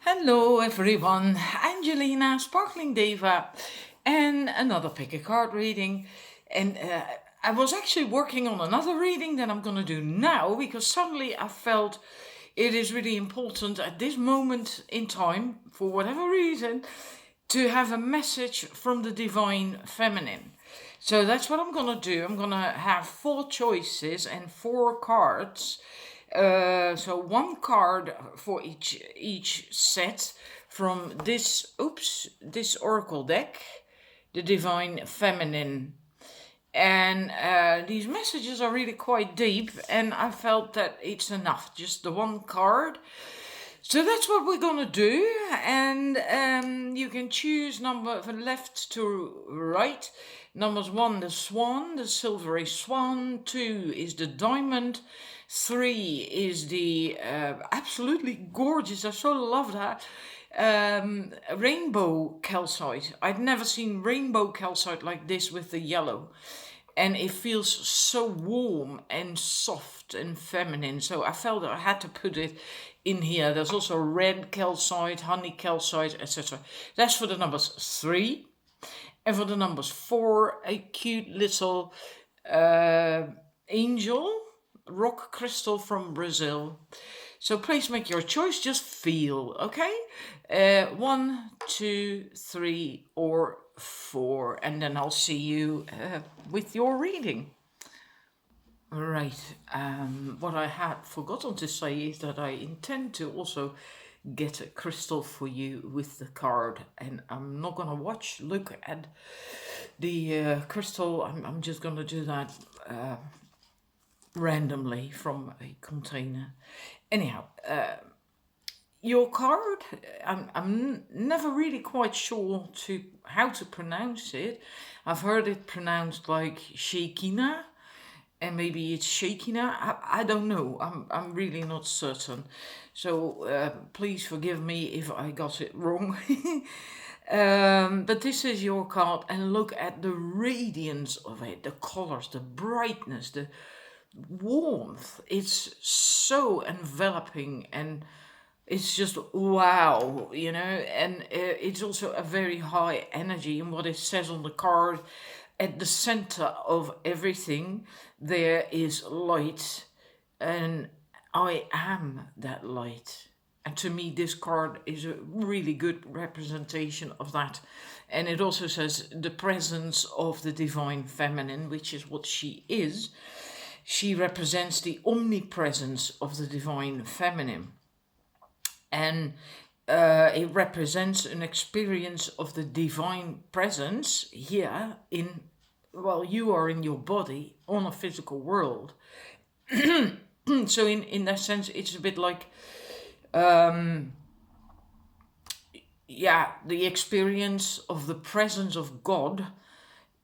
Hello everyone, Angelina, Sparkling Deva, and another pick a card reading. And I was actually working on another reading that I'm going to do now because suddenly I felt it is really important at this moment in time, for whatever reason, to have a message from the Divine Feminine. So that's what I'm going to do. I'm going to have four choices and four cards. So one card for each set from this oracle deck, the Divine Feminine. And these messages are really quite deep, and I felt that it's enough, just the one card. So that's what we're gonna do, and you can choose number from left to right. Numbers 1, the swan, the silvery swan. 2 is the diamond. 3 is the absolutely gorgeous, I so love that, rainbow calcite. I'd never seen rainbow calcite like this with the yellow. And it feels so warm and soft and feminine. So I felt that I had to put it in here. There's also red calcite, honey calcite, etc. That's for the numbers 3. And for the numbers 4, a cute little angel, rock crystal from Brazil. So please make your choice, just feel, okay? 1, 2, 3, or 4, and then I'll see you with your reading. Right, what I had forgotten to say is that I intend to also get a crystal for you with the card, and I'm not gonna look at the crystal. I'm just gonna do that randomly from a container. Anyhow, your card, I'm never really quite sure how to pronounce it. I've heard it pronounced like Shekinah, and maybe it's Shekinah. I don't know. I'm really not certain. So please forgive me if I got it wrong. But this is your card, and look at the radiance of it, the colors, the brightness, the warmth. It's so enveloping, and it's just wow, and it's also a very high energy. And what it says on the card, at the center of everything there is light, and I am that light. And to me, this card is a really good representation of that. And it also says the presence of the Divine Feminine, which is what she is. She represents the omnipresence of the Divine Feminine. And it represents an experience of the divine presence here while you are in your body on a physical world. So in that sense, it's a bit like, the experience of the presence of God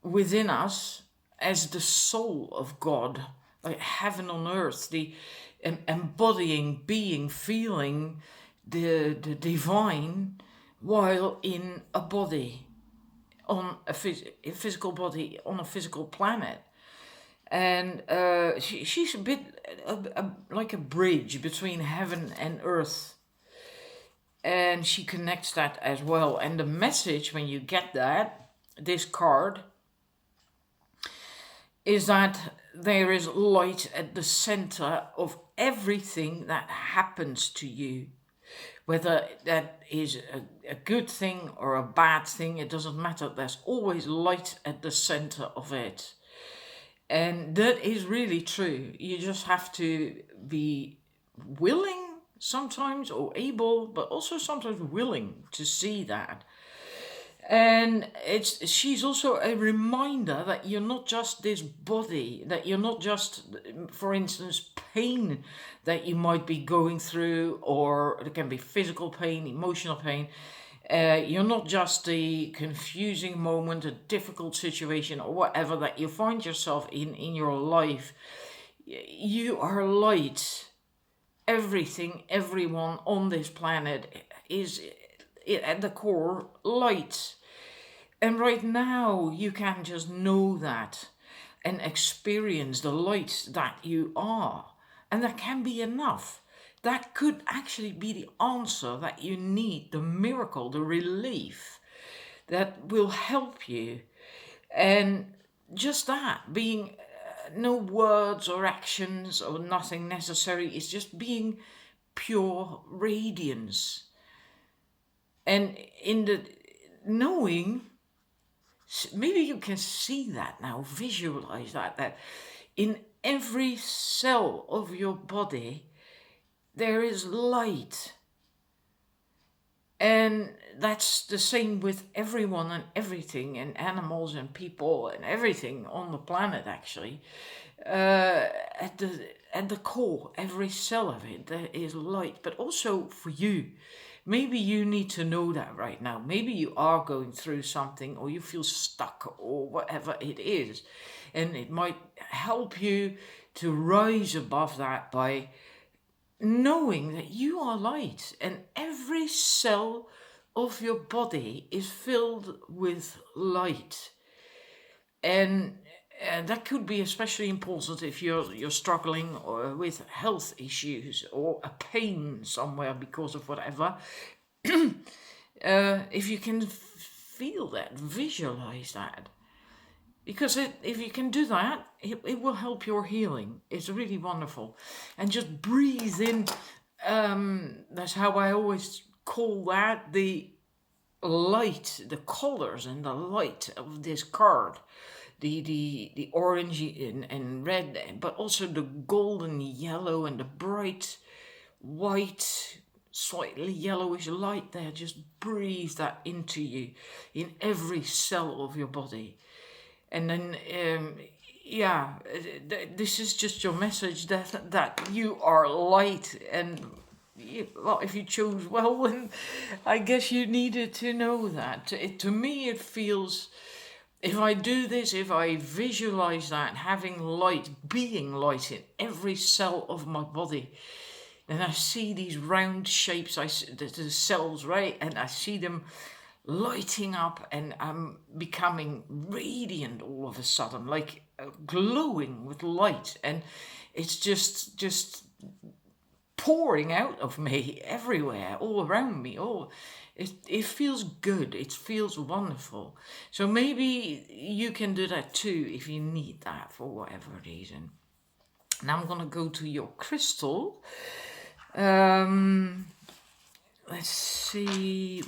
within us as the soul of God, like heaven on earth, the embodying, being, feeling the divine while in a body, on a physical body on a physical planet. And she's a bit like a bridge between heaven and earth, and she connects that as well. And the message, when you get this card, is that there is light at the center of everything that happens to you. Whether that is a good thing or a bad thing, it doesn't matter. There's always light at the center of it. And that is really true. You just have to be willing sometimes, or able, but also sometimes willing to see that. And she's also a reminder that you're not just this body, that you're not just, for instance, pain that you might be going through, or it can be physical pain, emotional pain. You're not just the confusing moment, a difficult situation, or whatever that you find yourself in your life. You are light. Everything, everyone on this planet is at the core light. And right now you can just know that and experience the light that you are. And that can be enough that could actually be the answer that you need, the miracle, the relief that will help you. And just that, being no words or actions or nothing necessary, it's just being pure radiance. And in the knowing, maybe you can see that now, visualize that in every cell of your body there is light. And that's the same with everyone and everything, and animals and people and everything on the planet, actually. At the core, every cell of it, there is light. But also for you, maybe you need to know that right now. Maybe you are going through something, or you feel stuck, or whatever it is. And it might help you to rise above that by knowing that you are light, and every cell of your body is filled with light. And that could be especially important if you're struggling with health issues or a pain somewhere because of whatever. If you can feel that, visualize that. Because if you can do that, it will help your healing. It's really wonderful. And just breathe in. That's how I always call that, the light, the colors and the light of this card. The orange and red, but also the golden yellow and the bright white, slightly yellowish light there. Just breathe that into you in every cell of your body. And then, this is just your message that you are light. And, well, if you chose well, then I guess you needed to know that. To me, it feels, if I do this, if I visualize that, having light, being light in every cell of my body, then I see these round shapes, the cells, right? And I see them lighting up, and I'm becoming radiant all of a sudden, like glowing with light, and it's just pouring out of me everywhere, all around me. It feels good, it feels wonderful. So maybe you can do that too if you need that for whatever reason. Now I'm gonna go to your crystal. Let's see.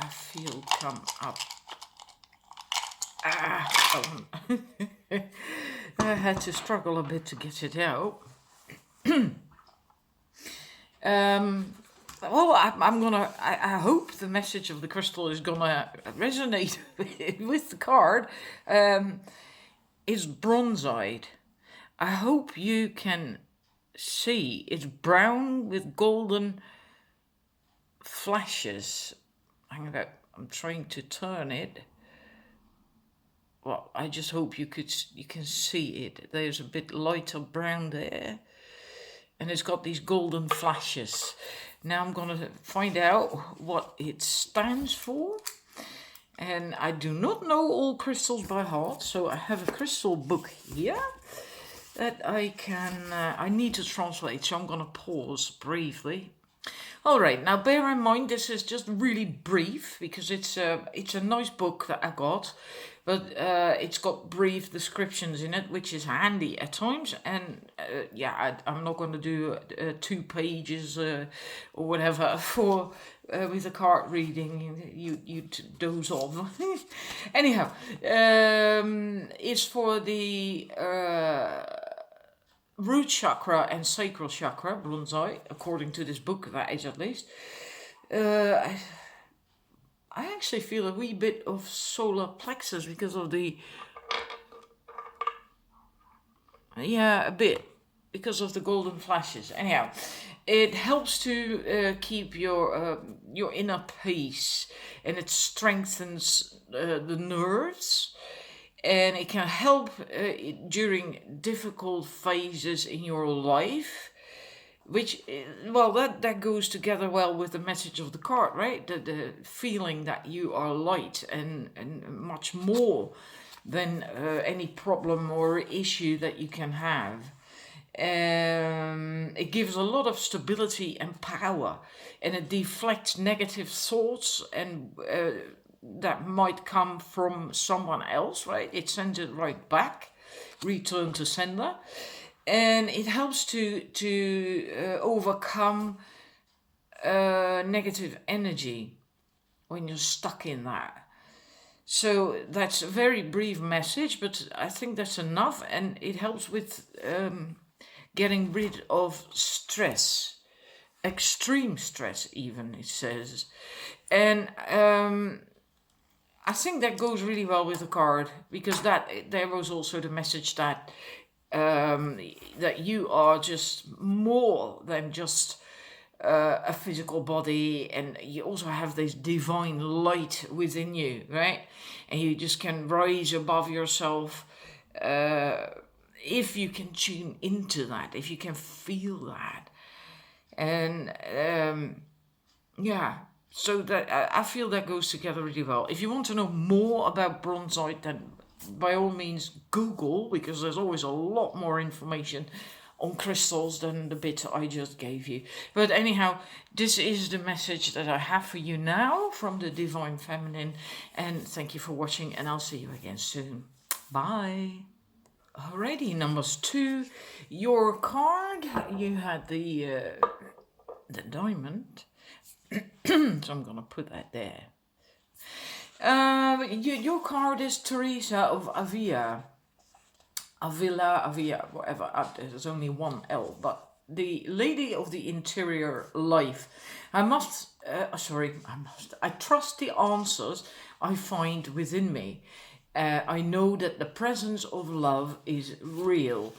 I feel come up. I had to struggle a bit to get it out. Well, I hope the message of the crystal is gonna resonate with the card. It's bronze-eyed. I hope you can see. It's brown with golden flashes. I'm trying to turn it. Well, I just hope you can see it. There's a bit lighter brown there, and it's got these golden flashes. Now I'm gonna find out what it stands for. And I do not know all crystals by heart, so I have a crystal book here that I need to translate, so I'm gonna pause briefly. All right, now bear in mind this is just really brief because it's a nice book that I got, but it's got brief descriptions in it, which is handy at times. And I'm not going to do 2 pages or whatever for with a card reading. You doze off. Anyhow, it's for the root chakra and sacral chakra, bronze-eye, according to this book, that is at least. I actually feel a wee bit of solar plexus because of the... Yeah, a bit. Because of the golden flashes. Anyhow, it helps to keep your inner peace, and it strengthens the nerves. And it can help during difficult phases in your life, which, well, that goes together well with the message of the card, right? The feeling that you are light and much more than any problem or issue that you can have. It gives a lot of stability and power, and it deflects negative thoughts and that might come from someone else, right? It sends it right back, return to sender, and it helps to overcome negative energy when you're stuck in that. So that's a very brief message, but I think that's enough, and it helps with getting rid of stress, extreme stress, even, it says. And I think that goes really well with the card, because there was also the message that that you are just more than just a physical body, and you also have this divine light within you, right? And you just can rise above yourself if you can tune into that, if you can feel that. And yeah, so that I feel that goes together really well. If you want to know more about bronzite, then by all means Google, because there's always a lot more information on crystals than the bit I just gave you. But anyhow, this is the message that I have for you now from the Divine Feminine. And thank you for watching, and I'll see you again soon. Bye. Alrighty, numbers 2. Your card, you had the diamond. So I'm gonna put that there. Your card is Teresa of Avila, whatever. There's only one L, but the Lady of the Interior Life. I trust the answers I find within me. I know that the presence of love is real.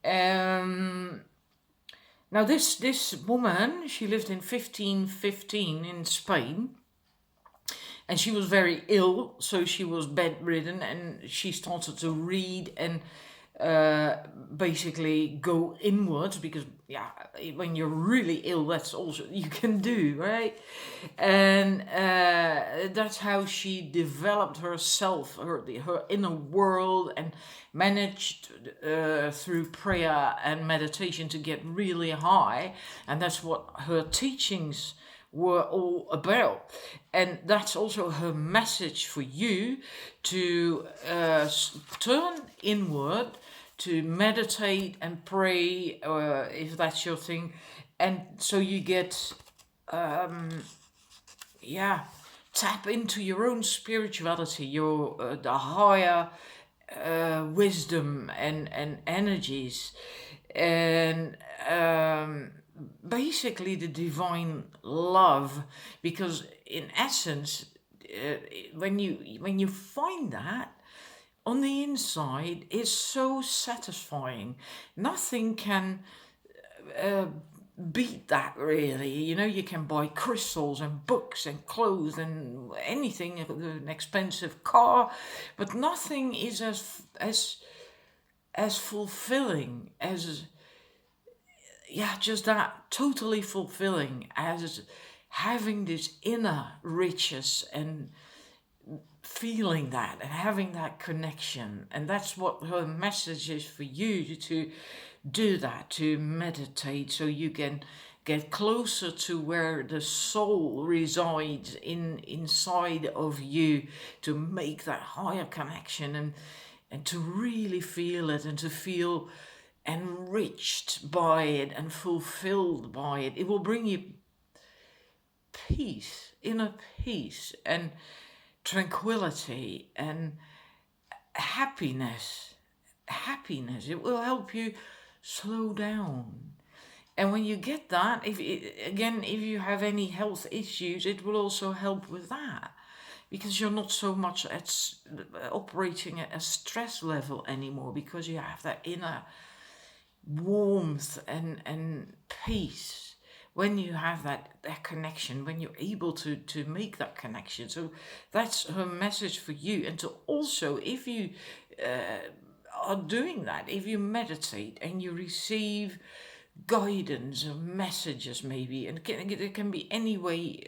Now this woman, she lived in 1515 in Spain. And she was very ill, so she was bedridden, and she started to read and basically go inwards, because when you're really ill, that's also you can do, right? And that's how she developed herself, her inner world, and managed through prayer and meditation to get really high. And that's what her teachings were all about. And that's also her message for you, to turn inward, to meditate and pray, if that's your thing, and so you get tap into your own spirituality, your the higher wisdom and energies, and basically the divine love, because in essence, when you find that on the inside, it's so satisfying. Nothing can beat that, really. You can buy crystals and books and clothes and anything, an expensive car, but nothing is as fulfilling as just that, totally fulfilling, as having this inner riches and feeling that and having that connection. And that's what her message is for you, to do that, to meditate, so you can get closer to where the soul resides inside of you, to make that higher connection, and to really feel it, and to feel enriched by it and fulfilled by it. It will bring you peace, inner peace, and tranquility and happiness. It will help you slow down. And when you get that, if you have any health issues, it will also help with that, because you're not so much operating at a stress level anymore, because you have that inner warmth and peace when you have that connection, when you're able to make that connection. So that's her message for you. And to also, if you are doing that, if you meditate and you receive guidance or messages, maybe, and it can be any way,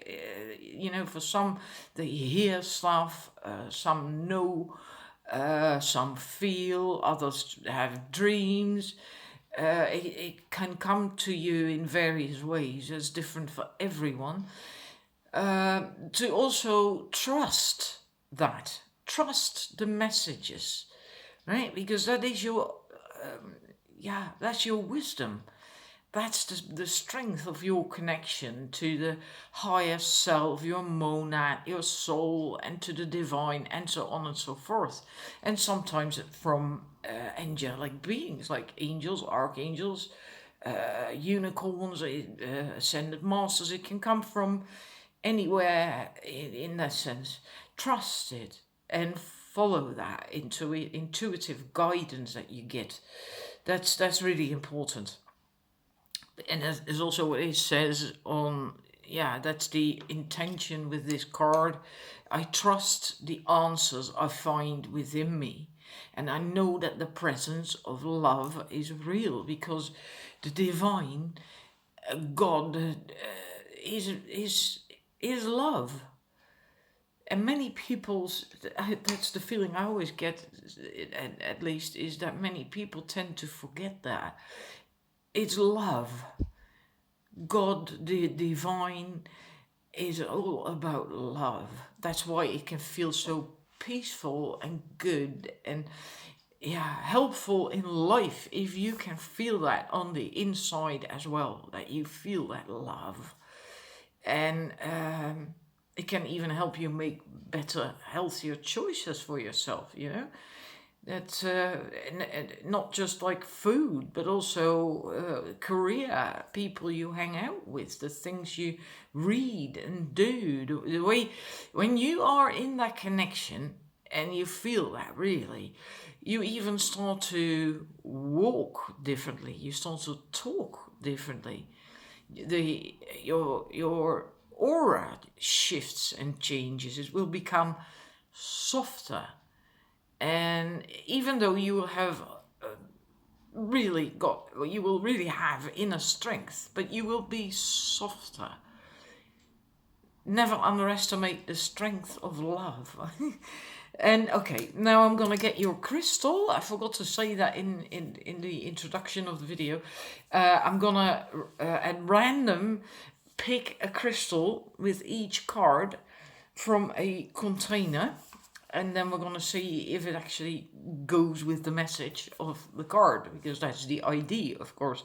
for some they hear stuff, some know Some feel, others have dreams. It can come to you in various ways. It's different for everyone. To also trust the messages, right? Because that is your, that's your wisdom. That's the strength of your connection to the higher self, your monad, your soul, and to the divine, and so on and so forth. And sometimes from angelic beings like angels, archangels, unicorns, ascended masters. It can come from anywhere in that sense. Trust it and follow that intuitive guidance that you get. That's really important. And that is also what it says on, yeah, that's the intention with this card. I trust the answers I find within me, and I know that the presence of love is real, because the divine, God, is love. And many people's, that's the feeling I always get, at least, is that many people tend to forget that. It's love. God, the divine, is all about love. That's why it can feel so peaceful and good and, yeah, helpful in life, if you can feel that on the inside as well, that you feel that love. And it can even help you make better, healthier choices for yourself, you know? That's not just like food, but also career, people you hang out with, the things you read and do, the way when you are in that connection and you feel that really, you even start to walk differently. You start to talk differently. Your aura shifts and changes. It will become softer. And even though you will have you will really have inner strength, but you will be softer. Never underestimate the strength of love. And okay, now I'm gonna get your crystal. I forgot to say that in the introduction of the video. I'm gonna at random pick a crystal with each card from a container, and then we're going to see if it actually goes with the message of the card, because that's the idea, of course.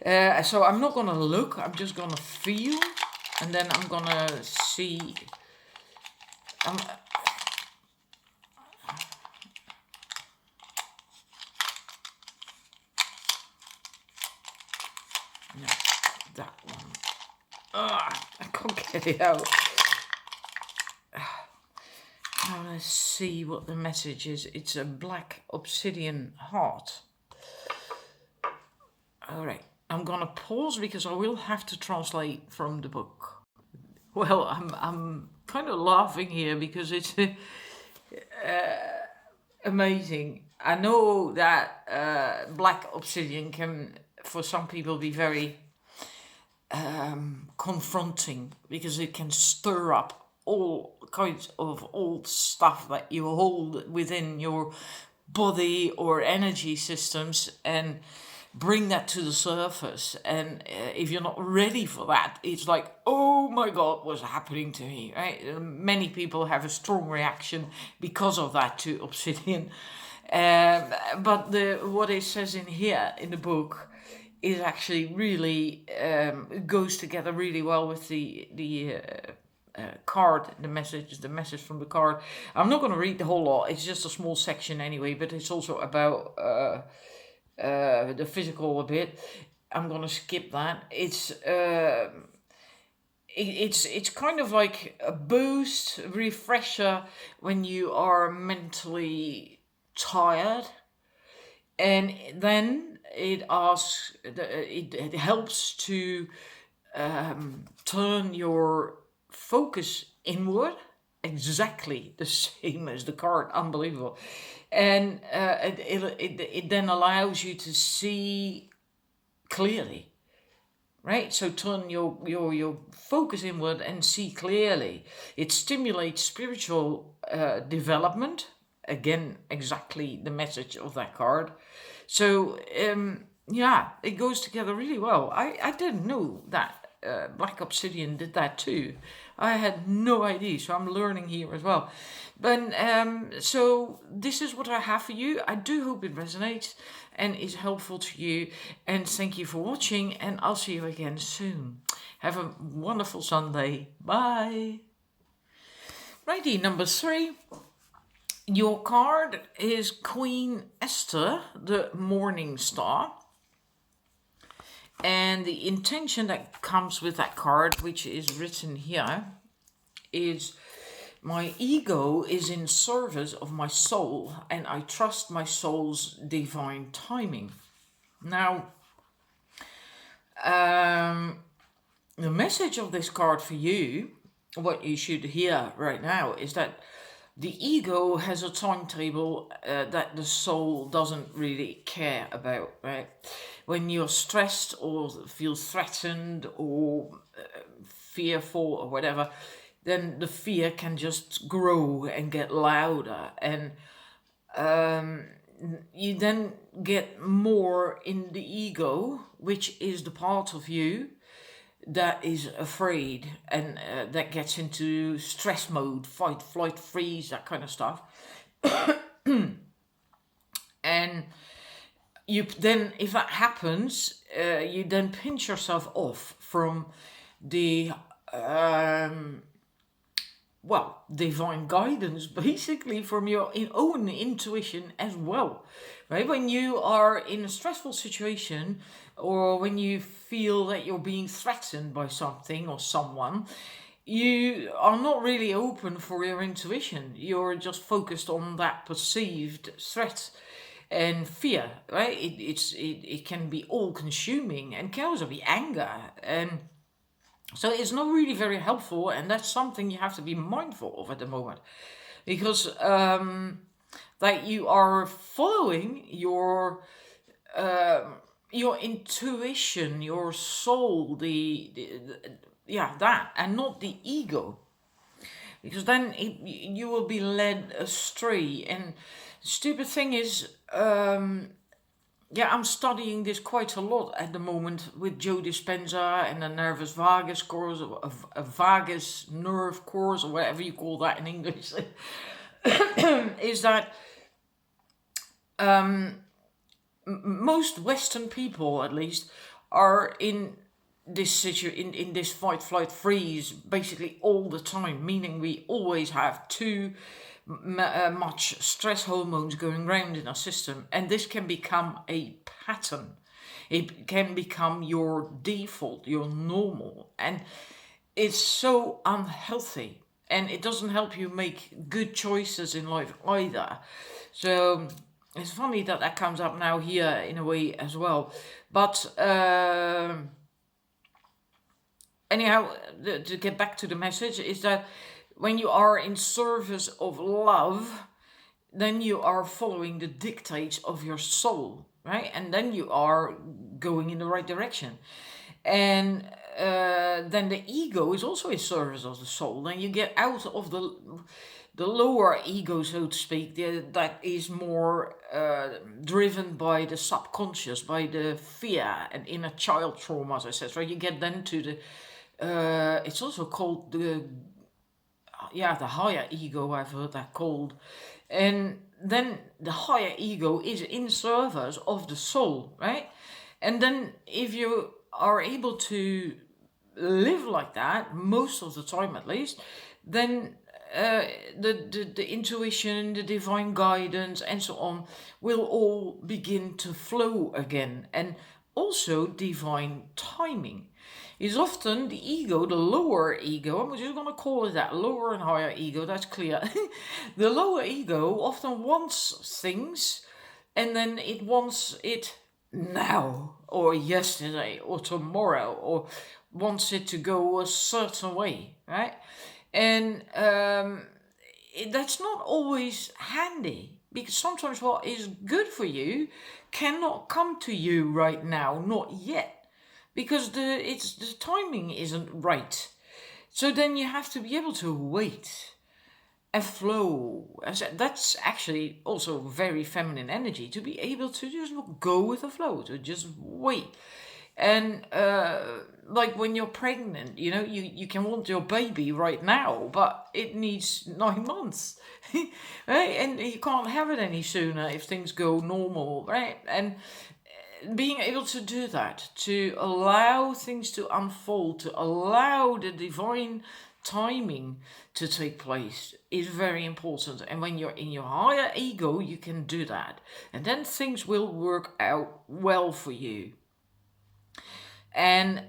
So I'm not going to look, I'm just going to feel, and then I'm going to see. No, that one. I can't get it out. Now let's see what the message is. It's a black obsidian heart. Alright, I'm gonna pause because I will have to translate from the book. Well, I'm kind of laughing here because it's amazing. I know that black obsidian can, for some people, be very confronting, because it can stir up all kinds of old stuff that you hold within your body or energy systems and bring that to the surface. And if you're not ready for that, it's like, oh my God, what's happening to me, right? Many people have a strong reaction because of that to obsidian. But what it says in here in the book is actually really goes together really well with the card, the message from the card. I'm not going to read the whole lot. It's just a small section anyway, but it's also about the physical a bit. I'm going to skip that. It's kind of like a boost, refresher when you are mentally tired, and then it helps to turn your focus inward, exactly the same as the card. Unbelievable. And it then allows you to see clearly, right? So turn your focus inward and see clearly. It stimulates spiritual development, again exactly the message of that card. So yeah, it goes together really well. I didn't know that Black Obsidian did that too. I had no idea, so I'm learning here as well. But so this is what I have for you. I do hope it resonates and is helpful to you. And thank you for watching, and I'll see you again soon. Have a wonderful Sunday. Bye. Righty, number 3. Your card is Queen Esther, the Morning Star. And the intention that comes with that card, which is written here, is my ego is in service of my soul, and I trust my soul's divine timing. Now, the message of this card for you, what you should hear right now, is that the ego has a timetable that the soul doesn't really care about, right? When you're stressed or feel threatened or fearful or whatever, then the fear can just grow and get louder, and you then get more in the ego, which is the part of you that is afraid, and that gets into stress mode, fight, flight, freeze, that kind of stuff. And you then, if that happens, you then pinch yourself off from the divine guidance, basically, from your own intuition as well, right? When you are in a stressful situation, or when you feel that you're being threatened by something or someone, you are not really open for your intuition. You're just focused on that perceived threat and fear, right? It can be all consuming, and can also be anger, and so it's not really very helpful, and that's something you have to be mindful of at the moment, because that you are following your intuition, your soul, that, and not the ego, because then you will be led astray. And stupid thing is, I'm studying this quite a lot at the moment with Joe Dispenza and the nervous vagus course, a vagus nerve course, or whatever you call that in English. Is that most Western people, at least, are in this in this fight, flight, freeze basically all the time, meaning we always have too much stress hormones going around in our system, and this can become a pattern. It can become your default, your normal, and it's so unhealthy, and it doesn't help you make good choices in life either. So it's funny that that comes up now here in a way as well. But anyhow, to get back to the message, is that when you are in service of love, then you are following the dictates of your soul, right? And then you are going in the right direction. And then the ego is also in service of the soul. Then you get out of the lower ego, so to speak, that is more driven by the subconscious, by the fear and inner child traumas, etc. You get then to the, it's also called the higher ego, I've heard that called. And then the higher ego is in service of the soul, right? And then if you are able to live like that, most of the time at least, then the intuition, the divine guidance, and so on will all begin to flow again. And also divine timing is often the ego, the lower ego. I'm just going to call it that, lower and higher ego, that's clear. The lower ego often wants things, and then it wants it now, or yesterday, or tomorrow, or wants it to go a certain way, right? And that's not always handy, because sometimes what is good for you cannot come to you right now, not yet, because the timing isn't right. So then you have to be able to wait. and flow. That's actually also very feminine energy, to be able to just go with the flow, to just wait. And like when you're pregnant, you can want your baby right now, but it needs 9 months. Right? And you can't have it any sooner if things go normal, right? And being able to do that, to allow things to unfold, to allow the divine timing to take place, is very important. And when you're in your higher ego, you can do that. And then things will work out well for you. And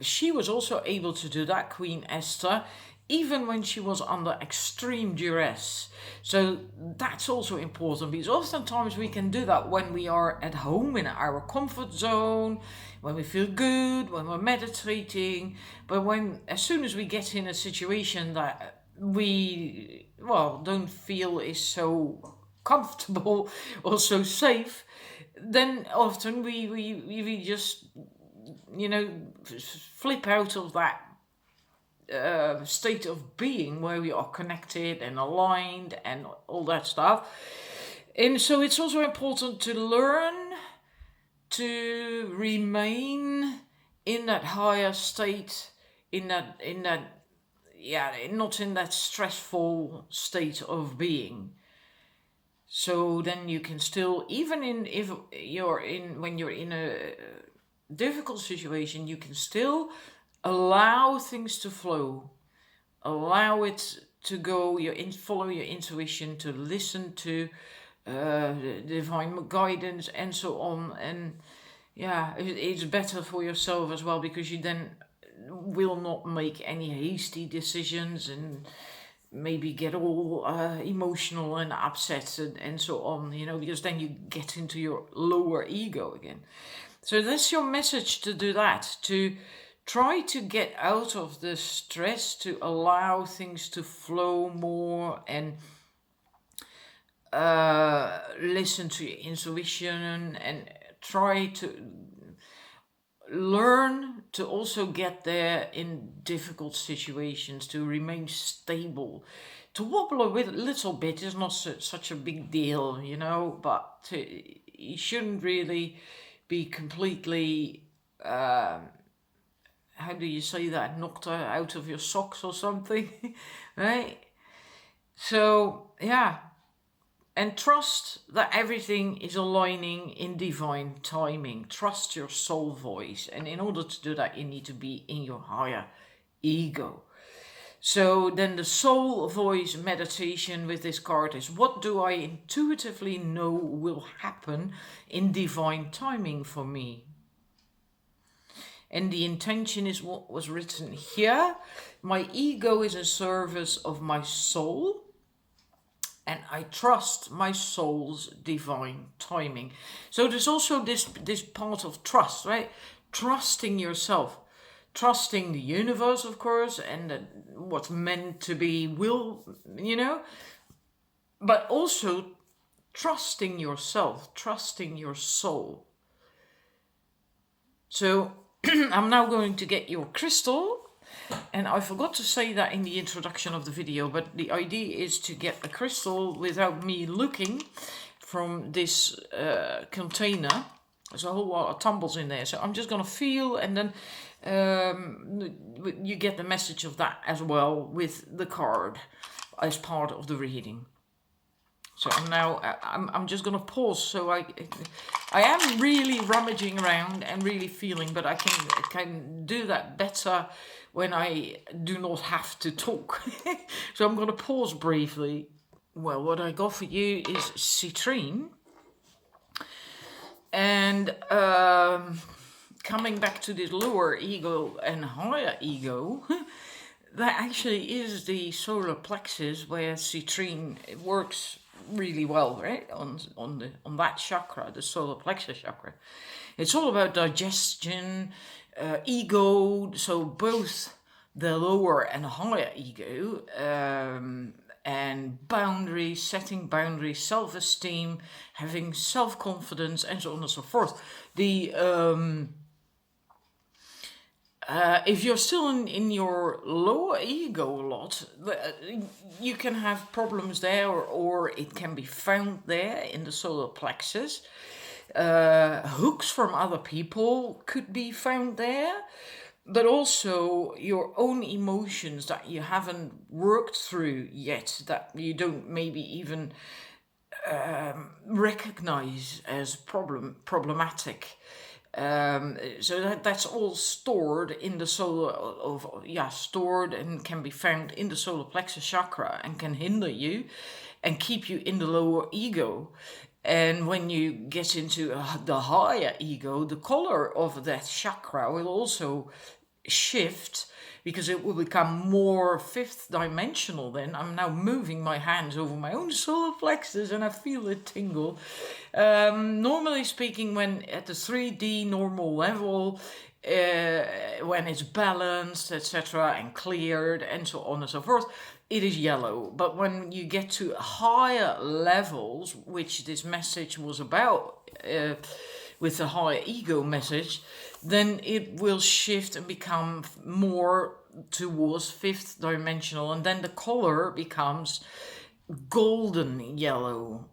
she was also able to do that, Queen Esther, even when she was under extreme duress. So that's also important, because oftentimes we can do that when we are at home in our comfort zone, when we feel good, when we're meditating. But as soon as we get in a situation that we, don't feel is so comfortable or so safe, then often we just flip out of that state of being where we are connected and aligned and all that stuff. And so it's also important to learn to remain in that higher state, not in that stressful state of being. So then you can still, even when you're in a difficult situation, you can still allow things to flow, allow it to go. Follow your intuition, to listen to divine guidance and so on. And it's better for yourself as well, because you then will not make any hasty decisions and maybe get all emotional and upset and so on, because then you get into your lower ego again. So that's your message, to do that, to try to get out of the stress, to allow things to flow more, and listen to your intuition, and try to learn to also get there in difficult situations, to remain stable. To wobble a little bit is not such a big deal, but you shouldn't really be completely, how do you say that, knocked out of your socks or something, right? So, and trust that everything is aligning in divine timing. Trust your soul voice. And in order to do that, you need to be in your higher ego. So then the soul voice meditation with this card is, what do I intuitively know will happen in divine timing for me? And the intention is what was written here. My ego is in service of my soul, and I trust my soul's divine timing. So there's also this part of trust, right? Trusting yourself, trusting the universe, of course, and what's meant to be will, but also trusting yourself, trusting your soul. So I'm now going to get your crystal. And I forgot to say that in the introduction of the video, but the idea is to get a crystal without me looking from this container. There's a whole lot of tumbles in there, so I'm just going to feel, and then you get the message of that as well with the card as part of the reading. So I'm just going to pause, so I am really rummaging around and really feeling, but I can do that better when I do not have to talk. So I'm going to pause briefly. Well, what I got for you is citrine. And coming back to this lower ego and higher ego, that actually is the solar plexus where citrine works really well, right? On that chakra, the solar plexus chakra. It's all about digestion, ego, so both the lower and higher ego, and boundaries, setting boundaries, self-esteem, having self-confidence, and so on and so forth. If you're still in your lower ego a lot, you can have problems there, or it can be found there in the solar plexus. Hooks from other people could be found there, but also your own emotions that you haven't worked through yet, that you don't maybe even recognize as problematic. So that's all stored in the stored and can be found in the solar plexus chakra and can hinder you and keep you in the lower ego. And when you get into the higher ego, the color of that chakra will also shift, because it will become more fifth dimensional. Then I'm now moving my hands over my own solar plexus and I feel it tingle. Normally speaking, when at the 3D normal level, when it's balanced, etc., and cleared, and so on and so forth, it is yellow. But when you get to higher levels, which this message was about, with the higher ego message, then it will shift and become more towards fifth dimensional, and then the color becomes golden yellow,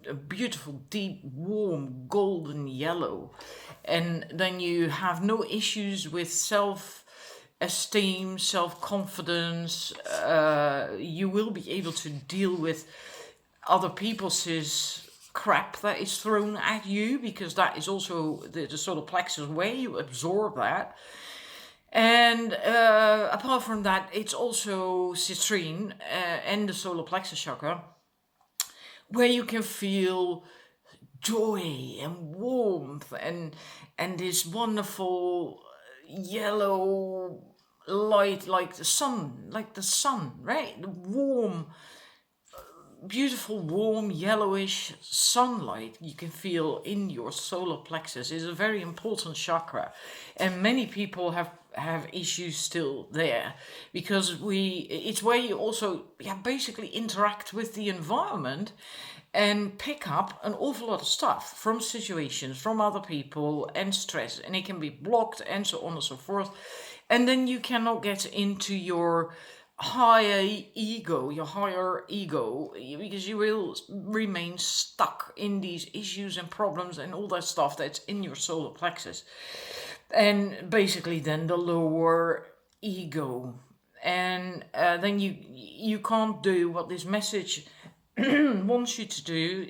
a beautiful, deep, warm golden yellow. And then you have no issues with self-esteem, self-confidence. You will be able to deal with other people's crap that is thrown at you, because that is also the solar plexus where you absorb that. And apart from that, it's also citrine and the solar plexus chakra, where you can feel joy and warmth and this wonderful yellow light, like the sun, right? The warm, beautiful, warm, yellowish sunlight you can feel in your solar plexus is a very important chakra, and many people have issues still there, because it's where you also basically interact with the environment and pick up an awful lot of stuff from situations, from other people, and stress, and it can be blocked, and so on and so forth. And then you cannot get into your higher ego, because you will remain stuck in these issues and problems and all that stuff that's in your solar plexus. And basically then the lower ego. And then you can't do what this message wants you to do,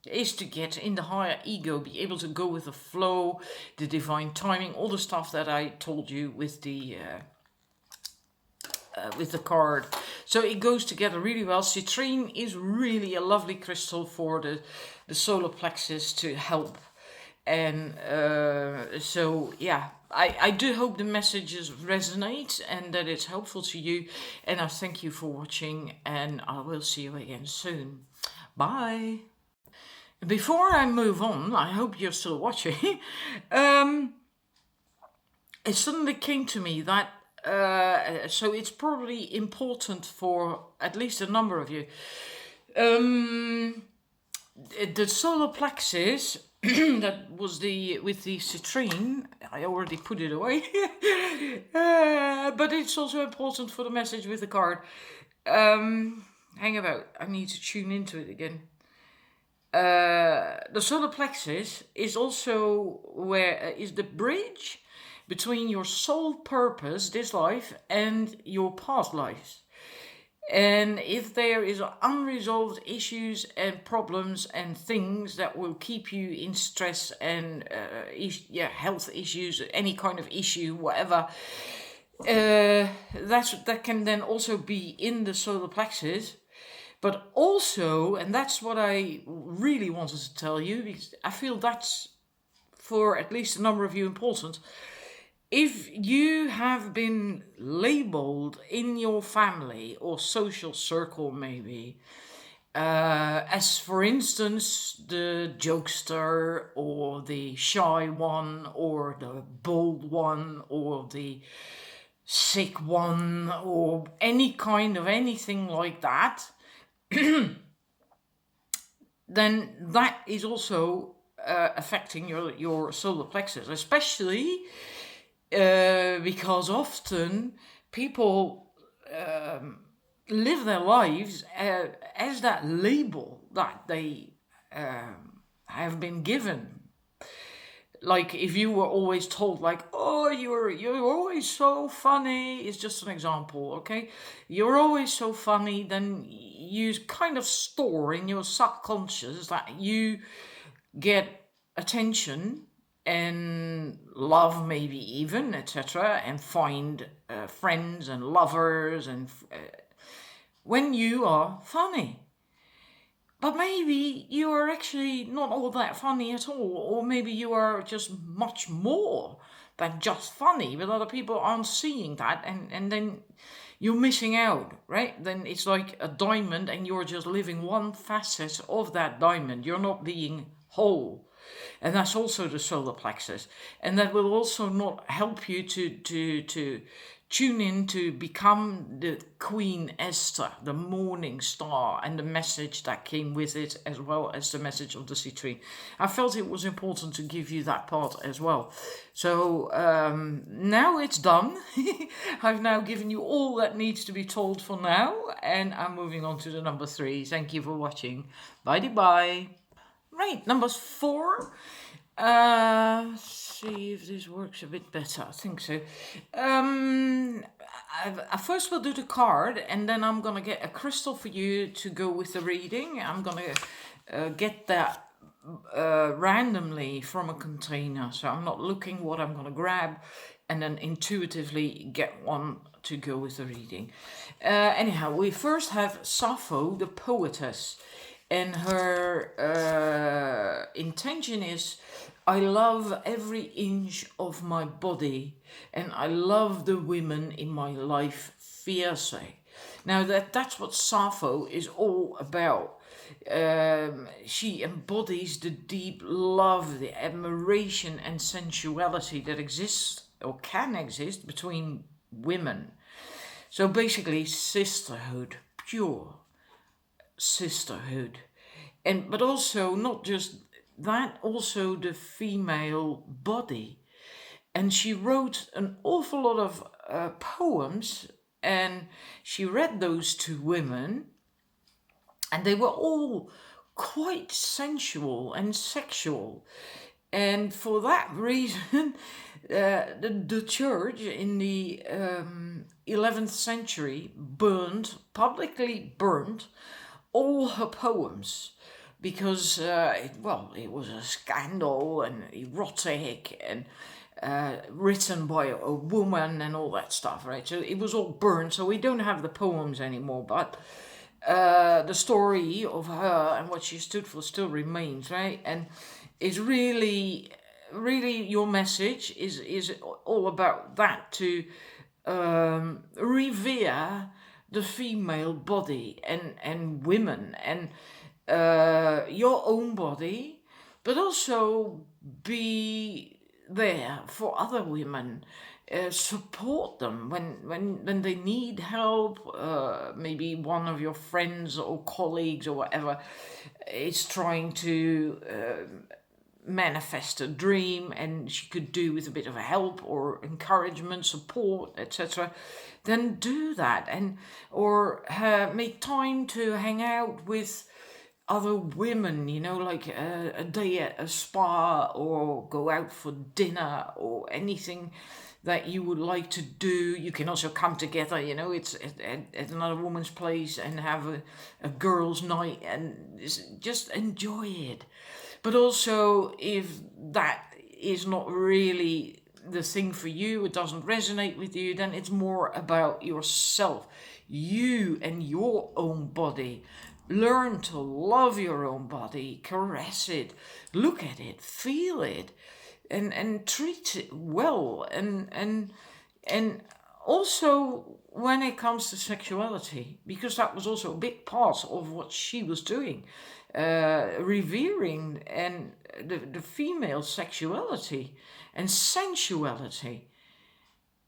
is to get in the higher ego, be able to go with the flow, the divine timing, all the stuff that I told you with the card. So it goes together really well. Citrine is really a lovely crystal for the solar plexus to help. And so yeah, I do hope the messages resonate and that it's helpful to you, and I thank you for watching, and I will see you again soon. Bye. Before I move on, I hope you're still watching. It suddenly came to me that so it's probably important for at least a number of you. The solar plexus that was with the citrine. I already put it away, but it's also important for the message with the card. Hang about, I need to tune into it again. The solar plexus is also where is the bridge between your soul purpose, this life, and your past lives. And if there is unresolved issues and problems and things that will keep you in stress and health issues, any kind of issue, whatever, that can then also be in the solar plexus. But also, and that's what I really wanted to tell you, because I feel that's for at least a number of you important. If you have been labeled in your family or social circle, maybe, as for instance, the jokester, or the shy one, or the bold one, or the sick one, or any kind of anything like that, then that is also affecting your solar plexus, especially because often people live their lives as that label that they have been given. Like if you were always told, like, oh, you're always so funny. It's just an example, okay? You're always so funny. Then you kind of store in your subconscious that you get attention and love, maybe even, etc., and find friends and lovers and when you are funny. But maybe you are actually not all that funny at all, or maybe you are just much more than just funny, but other people aren't seeing that, and then you're missing out, right? Then it's like a diamond and you're just living one facet of that diamond. You're not being whole. And that's also the solar plexus. And that will also not help you to tune in to become the Queen Esther, the morning star, and the message that came with it, as well as the message of the citrine. I felt it was important to give you that part as well. So now it's done. I've now given you all that needs to be told for now, and I'm moving on to the number 3. Thank you for watching. Bye. Right, number 4. See if this works a bit better. I think so. I first will do the card, and then I'm gonna get a crystal for you to go with the reading. I'm gonna get that randomly from a container, so I'm not looking what I'm gonna grab, and then intuitively get one to go with the reading. Anyhow, we first have Sappho, the poetess. And her intention is, I love every inch of my body, and I love the women in my life fiercely. Now that's what Sappho is all about. She embodies the deep love, the admiration and sensuality that exists or can exist between women. So basically sisterhood, pure sisterhood, but also not just that, also the female body. And she wrote an awful lot of poems, and she read those to women, and they were all quite sensual and sexual. And for that reason, the church in the 11th century publicly burned all her poems, because it was a scandal and erotic and written by a woman and all that stuff, right? So it was all burned, so we don't have the poems anymore, but the story of her and what she stood for still remains, right? And it's really your message is all about that, to revere the female body and women and your own body, but also be there for other women, support them when they need help. Maybe one of your friends or colleagues or whatever is trying to manifest a dream, and she could do with a bit of help or encouragement, support, etc. Then do that, or make time to hang out with other women, like a day at a spa, or go out for dinner, or anything that you would like to do. You can also come together, it's at another woman's place and have a girls' night and just enjoy it. But also, if that is not really the thing for you, it doesn't resonate with you, then it's more about yourself, you and your own body. Learn to love your own body, caress it, look at it, feel it, and treat it well. And also when it comes to sexuality, because that was also a big part of what she was doing, revering and the female sexuality and sensuality,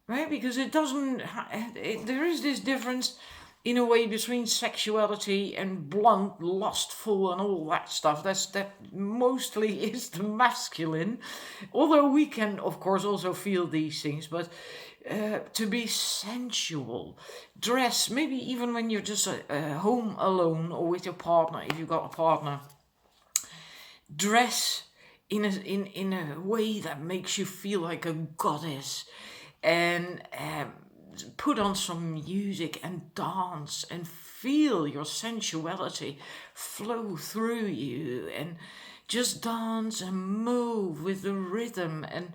right? Because there is this difference in a way between sexuality and blunt, lustful, and all that stuff. That mostly is the masculine, although we can, of course, also feel these things. But to be sensual, dress, maybe even when you're just home alone or with your partner, if you've got a partner, dress in a way that makes you feel like a goddess, and put on some music and dance and feel your sensuality flow through you, and just dance and move with the rhythm and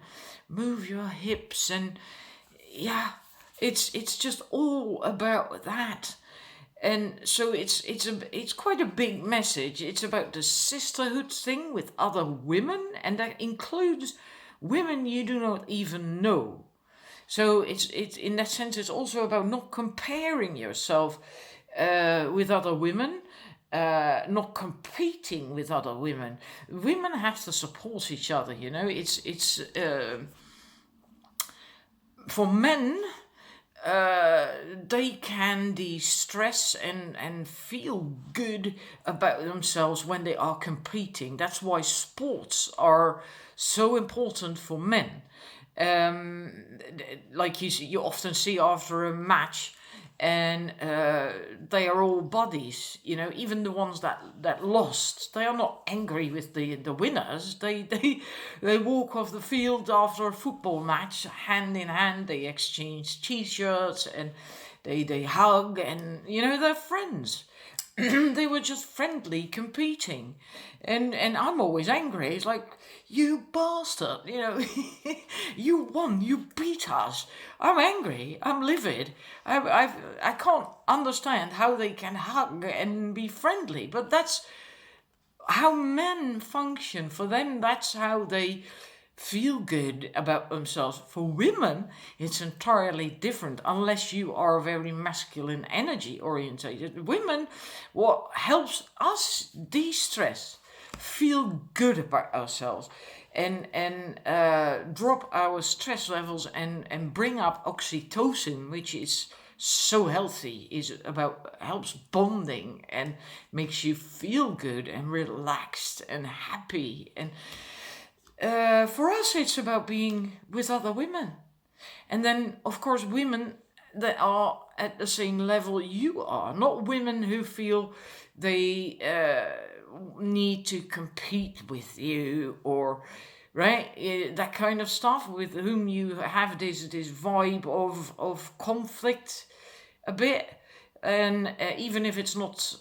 move your hips, and yeah, it's just all about that. And so it's quite a big message. It's about the sisterhood thing with other women, and that includes women you do not even know. So it's in that sense, it's also about not comparing yourself with other women, not competing with other women. Women have to support each other. It's for men. They can de-stress and feel good about themselves when they are competing. That's why sports are so important for men. Like you often see after a match, and they are all buddies. Even the ones that lost, they are not angry with the winners. They walk off the field after a football match hand in hand. They exchange t-shirts, and they hug, and they're friends. They were just friendly competing, and I'm always angry. It's like, you bastard, you won, you beat us. I'm angry, I'm livid. I can't understand how they can hug and be friendly, but that's how men function. For them, that's how they feel good about themselves. For women, it's entirely different, unless you are very masculine energy orientated. Women, what helps us de-stress, feel good about ourselves, and drop our stress levels, and bring up oxytocin, which is so healthy, helps bonding and makes you feel good and relaxed and happy. And for us, it's about being with other women. And then, of course, women that are at the same level you are. Not women who feel they need to compete with you, or that kind of stuff, with whom you have this vibe of conflict a bit. And even if it's not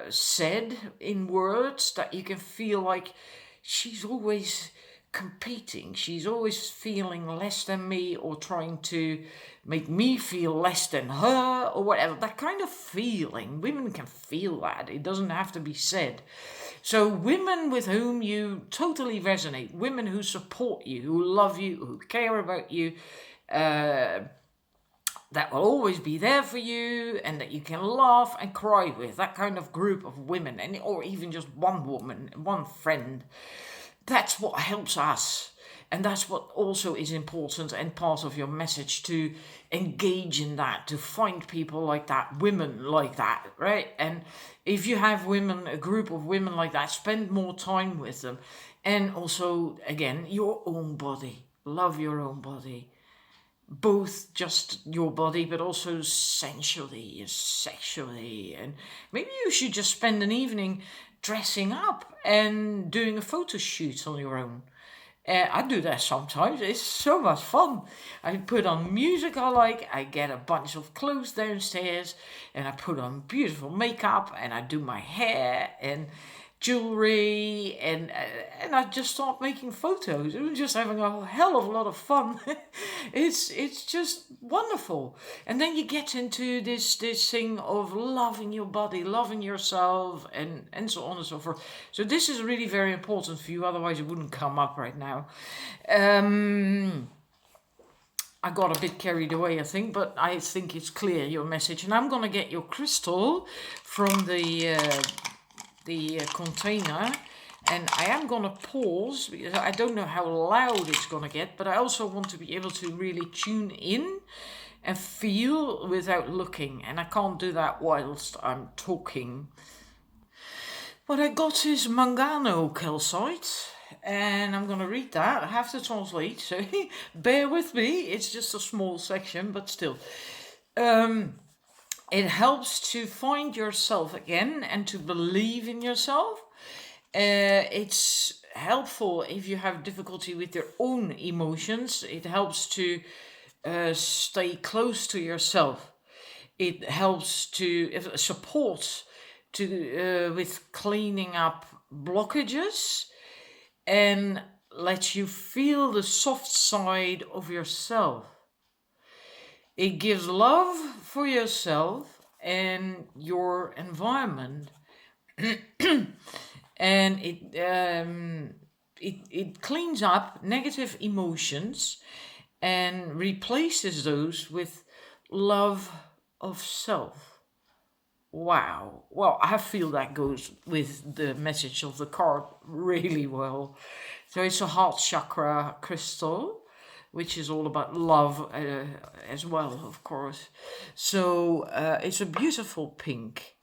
said in words, that you can feel like she's always competing. She's always feeling less than me, or trying to make me feel less than her, or whatever. That kind of feeling. Women can feel that. It doesn't have to be said. So women with whom you totally resonate, women who support you, who love you, who care about you, that will always be there for you, and that you can laugh and cry with. That kind of group of women, or even just one woman, one friend. That's what helps us. And that's what also is important and part of your message, to engage in that, to find people like that, women like that, right? And if you have women, a group of women like that, spend more time with them. And also, again, your own body. Love your own body. Both just your body, but also sensually, sexually. And maybe you should just spend an evening dressing up and doing a photo shoot on your own. I do that sometimes. It's so much fun. I put on music I like, I get a bunch of clothes downstairs, and I put on beautiful makeup, and I do my hair and jewelry, and I just start making photos. I'm just having a hell of a lot of fun. It's just wonderful. And then you get into this thing of loving your body, loving yourself, and so on and so forth. So this is really very important for you, otherwise it wouldn't come up right now. I got a bit carried away, I think, but I think it's clear, your message. And I'm going to get your crystal from the container, and I am going to pause because I don't know how loud it's going to get, but I also want to be able to really tune in and feel without looking. And I can't do that whilst I'm talking. What I got is Mangano calcite, and I'm gonna read that. I have to translate, so bear with me. It's just a small section, but still. It helps to find yourself again and to believe in yourself. It's helpful if you have difficulty with your own emotions. It helps to stay close to yourself. It helps to support to with cleaning up blockages and lets you feel the soft side of yourself. It gives love for yourself and your environment, and it cleans up negative emotions and replaces those with love of self. Wow. Well, I feel that goes with the message of the card really well. So it's a heart chakra crystal, which is all about love as well, of course. So it's a beautiful pink.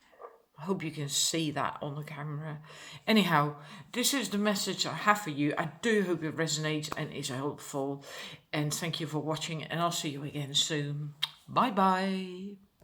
I hope you can see that on the camera. Anyhow, this is the message I have for you. I do hope it resonates and is helpful. And thank you for watching, and I'll see you again soon. Bye bye.